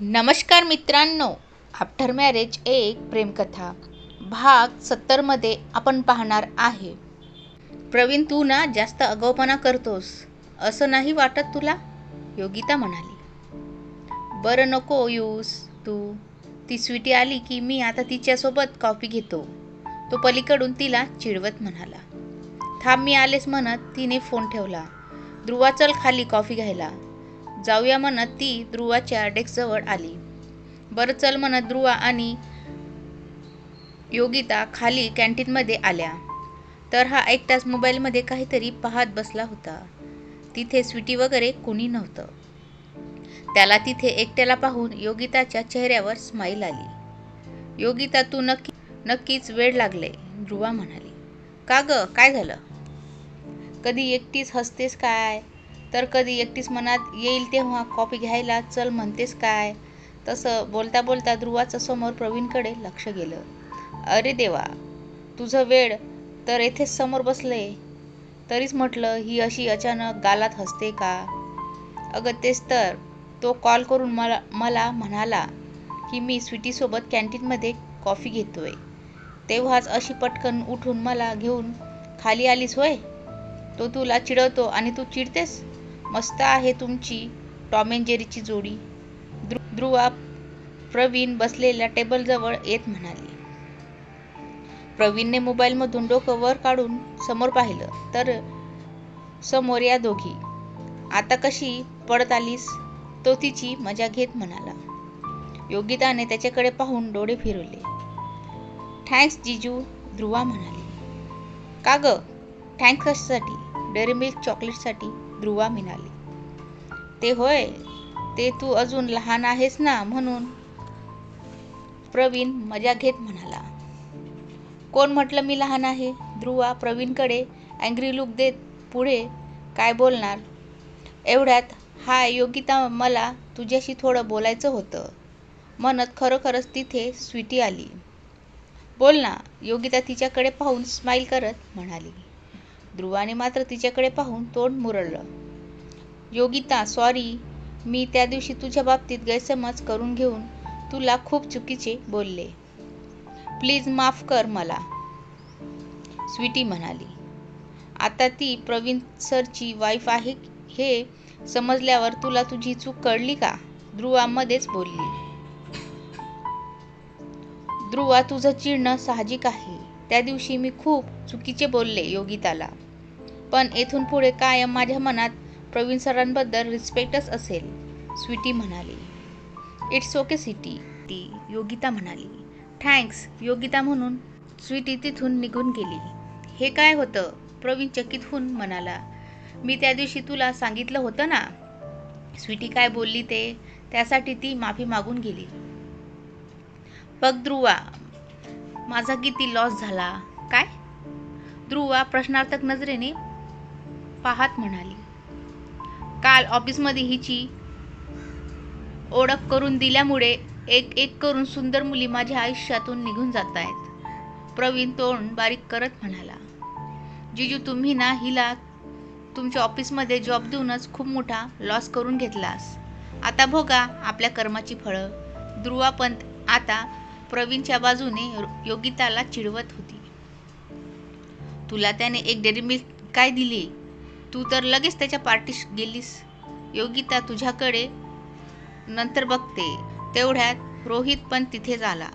नमस्कार मित्रांनो, after marriage एक प्रेमकथा भाग 70मध्ये आपण पाहणार आहे. प्रवीण, तू ना जास्त आगाऊपणा करतोस, असं नाही वाटत तुला? योगिता म्हणाली. बरं, नको येऊस तू. ती स्वीटी आली की मी आता तिच्यासोबत कॉफी घेतो, तो पलीकडून तिला चिडवत म्हणाला. थांब, मी आलेच म्हणत तिने फोन ठेवला. ध्रुवा, चल खाली कॉफी घ्यायला जाऊया म्हणत ती ध्रुवाच्या डेस्कजवळ आली. बरं चल म्हणत ध्रुवा आणि योगिता खाली कॅन्टीनमध्ये आल्या तर हा एकटाच मोबाईलमध्ये काहीतरी पाहत बसला होता. तिथे स्वीटी वगैरे कोणी नव्हतं. त्याला तिथे एकट्याला पाहून योगिताच्या चेहऱ्यावर स्माईल आली. योगिता, तू नक्कीच वेड लागले, ध्रुवा म्हणाली. का ग, काय झालं? कधी एकटीच हसतेस काय, तर कधी एकटीच मनात येईल तेव्हा कॉफी घ्यायला चल म्हणतेस काय? तसं बोलता बोलता ध्रुवाचं समोर प्रवीणकडे लक्ष गेलं. अरे देवा, तुझं वेड तर येथेच समोर बसले. तरीच म्हटलं ही अशी अचानक गालात हसते का? अगं तेच तर, तो कॉल करून मला म्हणाला की मी स्वीटीसोबत कॅन्टीनमध्ये कॉफी घेतोय, तेव्हाच अशी पटकन उठून मला घेऊन खाली आलीस होय? तो तुला चिडवतो आणि तू चिडतेस? मस्त आहे तुमची टॉम अँड जेरीची जोडी, ध्रुवा प्रवीण बसलेल्या टेबलजवळ येत म्हणाली. प्रवीणने मोबाईलमधून डोकं वर काढून समोर पाहिलं तर समोर या दोघी. आता कशी पडत आलीस, तो तिची मजा घेत म्हणाला. योगिताने त्याच्याकडे पाहून डोळे फिरवले. थँक्स जीजू, ध्रुवा म्हणाली. का ग, थँक्स कशासाठी? डेअरी मिल्क चॉकलेटसाठी, ध्रुवा म्हणाली. ते होय, ते तू अजून लहान आहेस ना म्हणून, प्रवीण मजा घेत म्हणाला. कोण म्हटलं मी लहान आहे? ध्रुवा प्रवीणकडे अँग्री लुक देत पुढे काय बोलणार एवढ्यात हाय योगिता, मला तुझ्याशी थोडं बोलायचं होतं म्हणत खरोखरच तिथे स्वीटी आली. बोल ना, योगिता तिच्याकडे पाहून स्माईल करत म्हणाली. ध्रुवाने मात्र तिच्याकडे पाहून तोंड मुरडलं. योगिता, सॉरी, मी त्या दिवशी तुझ्या बाबतीत गैरसमज करून घेऊन तुला खूप चुकीचे बोलले. प्लीज माफ कर मला, स्वीटी म्हणाली. आता ती प्रवीण सरची वाईफ आहे हे समजल्यावर तुला तुझी चूक कळली का? ध्रुवा मध्येच बोलली. ध्रुवा, तुझं चिडणं साहजिक आहे. त्या दिवशी मी खूप चुकीचे बोलले योगिताला, पण येथून पुढे कायम माझ्या मनात प्रवीण सरांबद्दल रिस्पेक्टच असेल, स्वीटी म्हणाली. इट्स ओके स्वीटी, योगिता म्हणाली. थँक्स योगिता म्हणून स्वीटी तिथून निघून गेली. हे काय होतं? प्रवीण चकित होऊन म्हणाला. मी त्या दिवशी तुला सांगितलं होतं ना, स्वीटी काय बोलली ते, त्यासाठी ती माफी मागून गेली. बघ ध्रुवा, माझा किती लॉस झाला. काय? ध्रुवा प्रश्नार्थक नजरेने पाहत म्हणाली. काल ऑफिसमध्ये हिची ओळख करून दिल्यामुळे एक एक करून सुंदर मुली माझ्या आयुष्यातून निघून जात आहेत, प्रवीण तोंड बारीक करत म्हणाला. जीजू, तुम्ही ना हिला तुमच्या ऑफिसमध्ये जॉब देऊनच खूप मोठा लॉस करून घेतलास. आता भोगा आपल्या कर्माची फळं. ध्रुवा पण आता प्रवीणच्या बाजूने योगिताला चिडवत होती. तुला त्याने एक डेअरी मिल्क काय दिली? तू तर लगेच त्याच्या पार्टीस गेलीस. योगिता तुझ्याकडे नंतर बघते. तेवढ्यात रोहित पण तिथेच आला.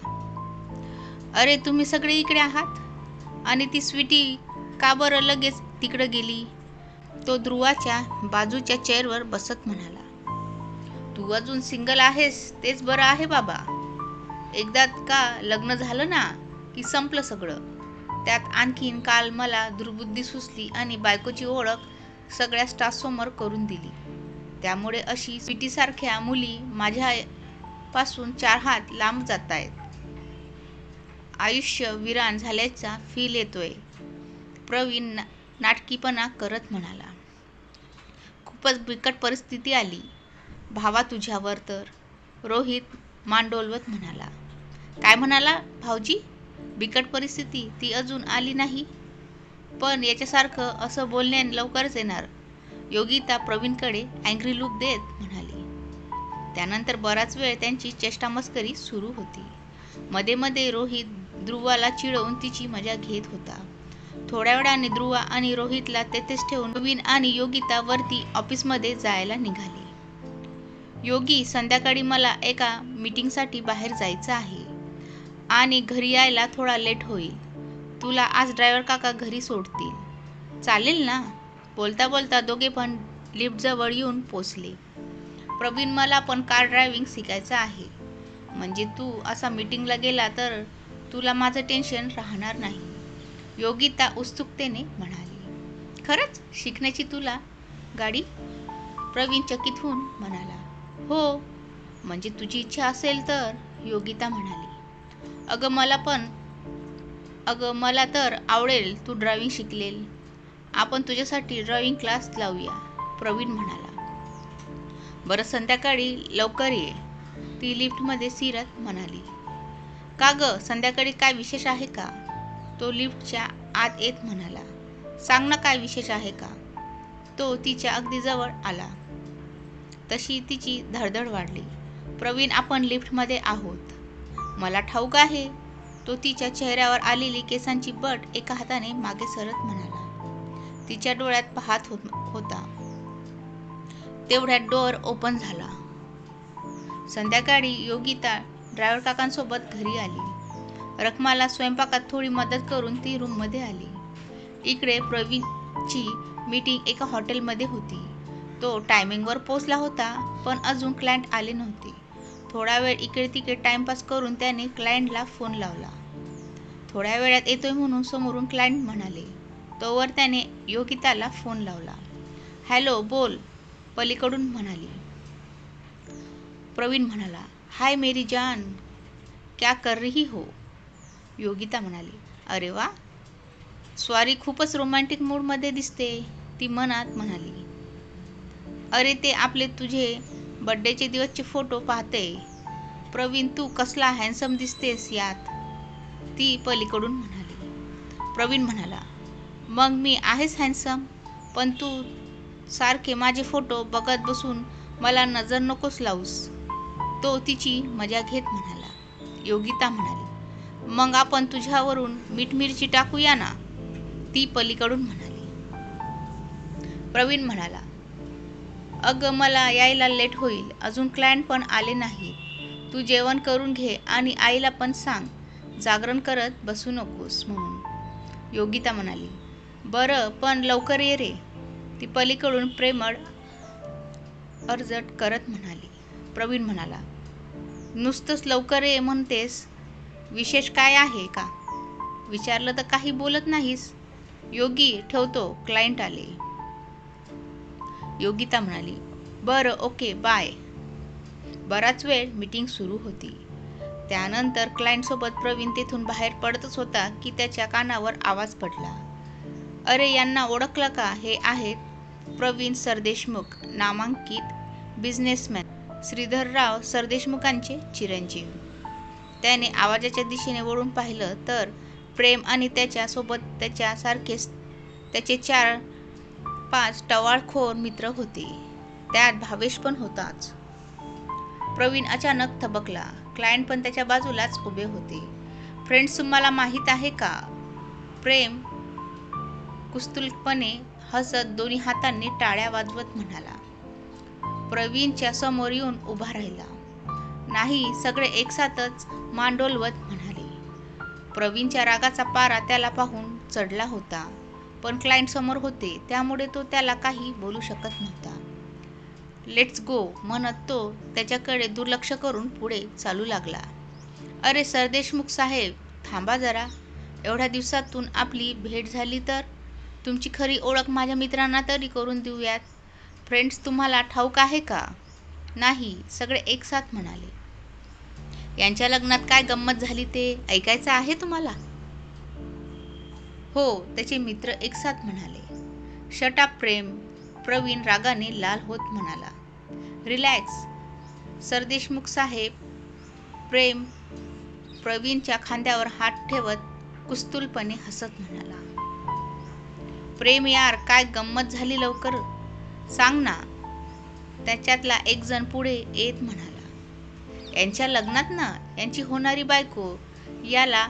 अरे, तुम्ही सगळे इकडे आहात, आणि ती स्वीटी का बरं लगेच तिकडे गेली? तो ध्रुवाच्या बाजूच्या चेअरवर बसत म्हणाला. तू अजून सिंगल आहेस तेच बरं आहे बाबा. एकदा का लग्न झालं ना की संपलं सगळं. त्यात आणखीन काल मला दुर्बुद्धी सुचली आणि बायकोची ओळख सगळ्या स्टाफसमोर करून दिली. त्यामुळे अशी स्वीटीसारख्या मुली माझ्यापासून 4 हात लांब जात आहेत. आयुष्य विरान झाल्याचा फील येतोय, प्रवीण नाटकीपणा करत म्हणाला. खूपच बिकट परिस्थिती आली भावा तुझ्यावर तर, रोहित मान डोलवत म्हणाला. काय म्हणाला भाऊजी? बिकट परिस्थिती? ती अजून आली नाही, पण याच्यासारखं असं बोलण्याने लवकरच येणार, योगिता प्रवीणकडे अँग्री लुक देत म्हणाली. त्यानंतर बराच वेळ त्यांची चेष्टामस्करी सुरू होती. मध्ये मध्ये रोहित ध्रुवाला चिडवून तिची मजा घेत होता. थोड्या वेळाने ध्रुवा आणि रोहितला तेथेच ठेवून प्रवीण आणि योगिता वरती ऑफिसमध्ये जायला निघाले. योगी, संध्याकाळी मला एका मीटिंगसाठी बाहेर जायचं आहे आणि घरी यायला थोडा लेट होईल. तुला आज ड्रायव्हर काका घरी सोडतील, चालेल ना? बोलता बोलता दोघे पण लिफ्टजवळ येऊन पोचले. प्रवीण, मला पण कार ड्रायव्हिंग शिकायचं आहे. म्हणजे तू असा मीटिंगला गेला तर तुला माझं टेन्शन राहणार नाही, योगिता उत्सुकतेने म्हणाली. खरंच शिकण्याची तुला गाडी? प्रवीण चकित होऊन म्हणाला. हो, म्हणजे तुझी इच्छा असेल तर, योगिता म्हणाली. अगं मला तर आवडेल तू ड्रायव्हिंग शिकलेल. आपण तुझ्यासाठी ड्रायव्हिंग क्लास लावूया, प्रवीण म्हणाला. बरं, संध्याकाळी लवकर ये, ती लिफ्टमध्ये शिरत म्हणाली. का गं, संध्याकाळी काय विशेष आहे का? तो लिफ्टच्या आत येत म्हणाला. सांग ना, काय विशेष आहे का? तो तिच्या अगदी जवळ आला तशी तिची धडधड वाढली. प्रवीण, आपण लिफ्टमध्ये आहोत, मला ठाऊक आहे, तो तिच्या चेहऱ्यावर आलेली केसांची बट एका हाताने मागे सरत म्हणाला. तिच्या डोळ्यात पाहत होता. तेवढ्यात डोअर ओपन झाला. संध्याकाळी योगिता ड्रायव्हर काकांसोबत घरी आली. रखमाला स्वयंपाकात थोडी मदत करून ती रूममध्ये आली. इकडे प्रवीणची मीटिंग एका हॉटेलमध्ये होती. तो टायमिंगवर पोचला होता, पण अजून क्लायंट आले नव्हते. थोडा वेळ इकडे तिकडे टाइमपास करून त्याने क्लायंटला फोन लावला. थोड्या वेळात येतोय म्हणून समोरून क्लायंट म्हणाले. तोवर त्याने योगिताला फोन लावला. हॅलो, बोल, पलीकडून म्हणाली. प्रवीण म्हणाला. हाय मेरी जान, क्या कर रही हो? योगिता म्हणाली. अरे वा, सॉरी, खूपच रोमॅन्टिक मूडमध्ये दिसते, ती मनात म्हणाली. अरे, ते आपले तुझे बर्थडेचे दिवसचे फोटो पाहते. प्रवीण, तू कसला हँडसम दिसतेस यात, ती पलीकडून म्हणाली. प्रवीण म्हणाला. मग मी आहेच हँडसम, पण तू सारखे माझे फोटो बघत बसून मला नजर नकोस लावूस, तो तिची मजा घेत म्हणाला. योगिता म्हणाली. मग आपण तुझ्यावरून मीठ मिरची टाकूया ना, ती पलीकडून म्हणाली. प्रवीण म्हणाला. अगं, मला यायला लेट होईल, अजून क्लायंट पण आले नाहीत. तू जेवण करून घे आणि आईला पण सांग जागरण करत बसू नकोस म्हणून, योगिता म्हणाली. बरं, पण लवकर ये रे, ती पलीकडून प्रेमळ अर्जट करत म्हणाली. प्रवीण म्हणाला. नुसतंच लवकर ये म्हणतेस, विशेष काय आहे का? विचारलं तर काही बोलत नाहीस. योगी, ठेवतो, क्लायंट आले, योगिता म्हणाली. बरं, ओके, बाय. बराच वेळ मीटिंग सुरू होती. त्यानंतर क्लायंटसोबत प्रवीण तेथून बाहेर पडतच होता की त्याच्या कानावर आवाज पडला. अरे, यांना ओळखलं का? हे आहेत प्रवीण सरदेशमुख, नामांकित बिझनेसमॅन, श्रीधरराव सरदेशमुखांचे चिरंजीव. त्याने आवाजाच्या दिशेने वळून पाहिलं तर प्रेम आणि त्याच्या सोबत त्याच्यासारखेच त्याचे 4-5 टवाळखोर मित्र होते. त्यात भावेश पण होताच. प्रवीण अचानक थबकला. क्लायंट पण त्याच्या बाजूलाच उभे होते. फ्रेंड्स, तुम्हाला माहीत आहे का? प्रेम कुत्सितपणे हसत दोन्ही हातांनी टाळ्या वाजवत म्हणाला. प्रवीणच्या समोर येऊन उभा राहिला. नाही, सगळे एकसाथच मान डोलवत म्हणाले. प्रवीणच्या रागाचा पारा त्याला पाहून चढला होता, पण क्लायंट समोर होते त्यामुळे तो त्याला काही बोलू शकत नव्हता. लेट्स गो म्हणत तो त्याच्याकडे दुर्लक्ष करून पुढे चालू लागला. अरे सरदेशमुख साहेब, थांबा जरा, एवढ्या दिवसातून आपली भेट झाली तर तुमची खरी ओळख माझ्या मित्रांना तरी करून देऊयात. फ्रेंड्स, तुम्हाला ठाऊक आहे का? नाही, सगळे एकसाथ म्हणाले. यांच्या लग्नात काय गंमत झाली ते ऐकायचं आहे तुम्हाला? हो, त्याचे मित्र एकसाथ म्हणाले. शट अप प्रेम, प्रवीण रागाने लाल होत म्हणाला. रिलॅक्स सरदेशमुख साहेब, प्रेम प्रवीणच्या खांद्यावर हात ठेवत कुत्सितपणे हसत म्हणाला. प्रेम यार, काय गंमत झाली, लवकर सांग ना. त्याच्यातला एक जण पुढे येत म्हणाला, यांच्या लग्नात ना यांची होणारी बायको याला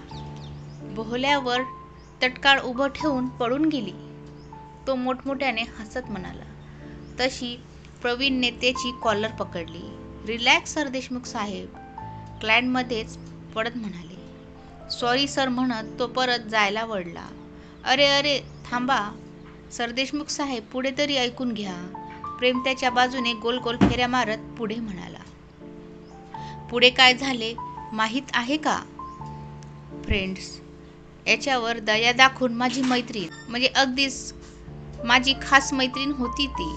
बोहल्यावर तत्काळ उभं ठेवून पळून गेली. तो मोठमोठ्याने हसत म्हणाला. तशी प्रवीणने त्याची कॉलर पकडली. रिलॅक्स सर देशमुख साहेब, क्लायंटमध्येच पडत म्हणाले. सॉरी सर म्हणत तो परत जायला वळला. अरे अरे थांबा सर देशमुख साहेब, पुढे तरी ऐकून घ्या. प्रेम त्याच्या बाजूने गोल गोल फेऱ्या मारत पुढे म्हणाला. पुढे काय झाले माहीत आहे का? फ्रेंड्स, याच्यावर दया दाखवून माझी मैत्रीण, म्हणजे अगदीच माझी खास मैत्रीण होती ती,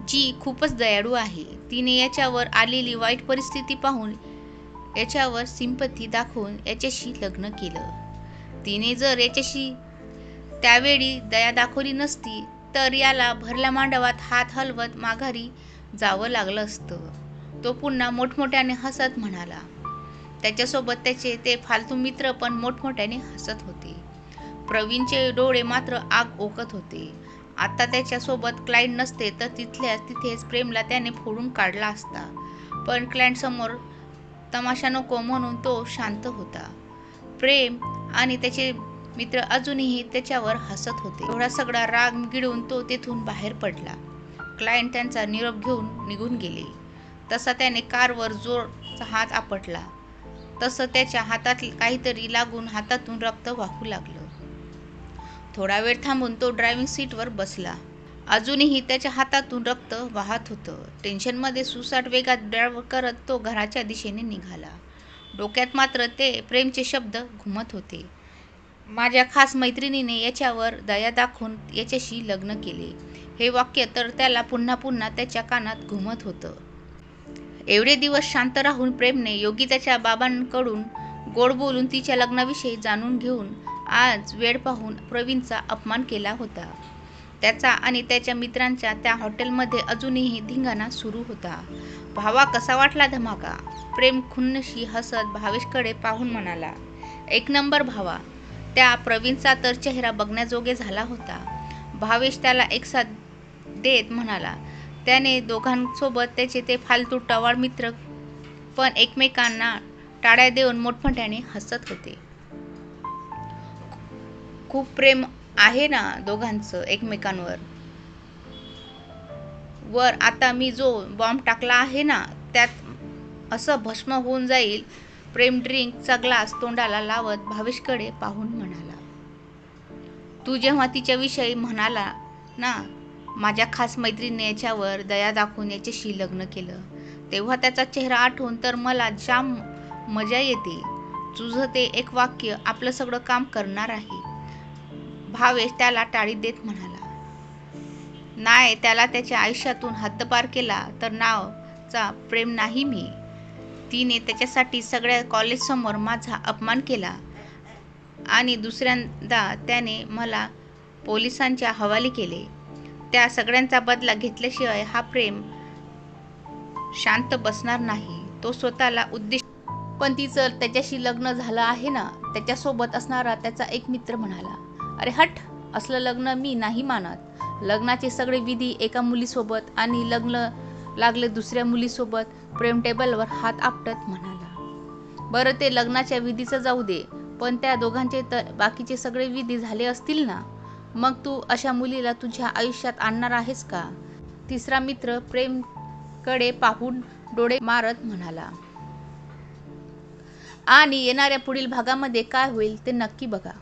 जी खूपच दयाळू आहे. तिने याच्यावर आलेली वाईट परिस्थिती पाहून याच्यावर सिंपथी दाखवून याच्याशी लग्न केलं. तिने जर याच्याशी त्यावेळी दया दाखवली नसती तर याला भरल्या मांडवात हात हलवत माघारी जावं लागलं असतं. तो पुन्हा मोठमोठ्याने हसत म्हणाला. त्याच्यासोबत त्याचे ते फालतू मित्र पण मोठमोठ्याने हसत होते. प्रवीणचे डोळे मात्र आग ओकत होते. आता त्याच्यासोबत क्लायंट नसते तर तिथल्या तिथेच प्रेमला त्याने फोडून काढला असता. पण क्लायंट समोर तमाशा नको म्हणून तो शांत होता. प्रेम आणि त्याचे मित्र अजूनही त्याच्यावर हसत होते. एवढा सगळा राग गिळून तो तेथून बाहेर पडला. क्लायंट त्यांचा निरोप घेऊन निघून गेले. तसा त्याने कारवर जोरचा हात आपटला तसं त्याच्या हातात काहीतरी लागून हातातून रक्त वाहू लागलं. थोडा वेळ थांबून तो ड्रायव्हिंग सीटवर बसला. अजूनही त्याच्या हातातून रक्त वाहत होतं. टेन्शनमध्ये सुसाट वेगात ड्राईव्ह करत तो घराच्या दिशेने निघाला. डोक्यात मात्र ते प्रेमचे शब्द घुमत होते. माझ्या खास मैत्रिणीने याच्यावर दया दाखवून याच्याशी लग्न केले, हे वाक्य तर त्याला पुन्हा पुन्हा त्याच्या कानात घुमत होतं. एवढे दिवस शांत राहून प्रेमने योगी त्याच्या बाबांकडून गोड बोलून तिच्या लग्नाविषयी जाणून घेऊन आज वेळ पाहून प्रवीणचा अपमान केला होता. त्याचा आणि त्याच्या मित्रांच्या त्या हॉटेलमध्ये अजूनही धिंगाणा सुरू होता. भावा, कसा वाटला धमाका? प्रेम खुन्नशी हसत भावेशकडे पाहून म्हणाला. एक नंबर भावा. त्या प्रवीणचा तर चेहरा बघण्याजोगे झाला होता. भावेश त्याला एक साथ देत म्हणाला. त्याने दोघांसोबत त्याचे ते फालतू टवाळ मित्र पण एकमेकांना टाळ्या देऊन मोठमोठ्याने हसत होते. खूप प्रेम आहे ना दोघांचं एकमेकांवर. वर आता मी जो बॉम्ब टाकला आहे ना त्यात असं भस्म होऊन जाईल. प्रेम ड्रिंकचा ग्लास तोंडाला लावत भावेशकडे पाहून म्हणाला. तू जेव्हा तिच्याविषयी म्हणाला ना माझ्या खास मैत्रिणीने याच्यावर दया दाखवून याच्याशी लग्न केलं, तेव्हा त्याचा चेहरा आठवून तर मला जाम मजा येते. तुझं ते एक वाक्य आपलं सगळं काम करणार आहे. भावेश त्याला टाळी देत म्हणाला. नाही, त्याला त्याच्या आयुष्यातून हद्दपार केला तर नावचा प्रेम नाही मी. तिने त्याच्यासाठी सगळ्या कॉलेजसमोर माझा अपमान केला आणि दुसऱ्यांदा त्याने मला पोलिसांच्या हवाली केले. त्या सगळ्यांचा बदला घेतल्याशिवाय हा प्रेम शांत बसणार नाही. तो स्वतःला उद्देश पण तिचं त्याच्याशी लग्न झालं आहे ना, त्याच्यासोबत असणारा त्याचा एक मित्र म्हणाला. अरे हट, असलं लग्न मी नाही मानत. लग्नाचे सगळे विधी एका मुलीसोबत आणि लग्न लागले दुसऱ्या मुलीसोबत. प्रेम टेबलवर हात आपटत म्हणाला. बरं, ते लग्नाच्या विधीचं जाऊ दे, पण त्या दोघांचे तर बाकीचे सगळे विधी झाले असतील ना, मग तू अशा मुलीला तुझ्या आयुष्यात आणणार आहेस का? तिसरा मित्र प्रेमकडे पाहून डोळे मारत म्हणाला. आणि येणाऱ्या पुढील भागामध्ये काय होईल ते नक्की बघा.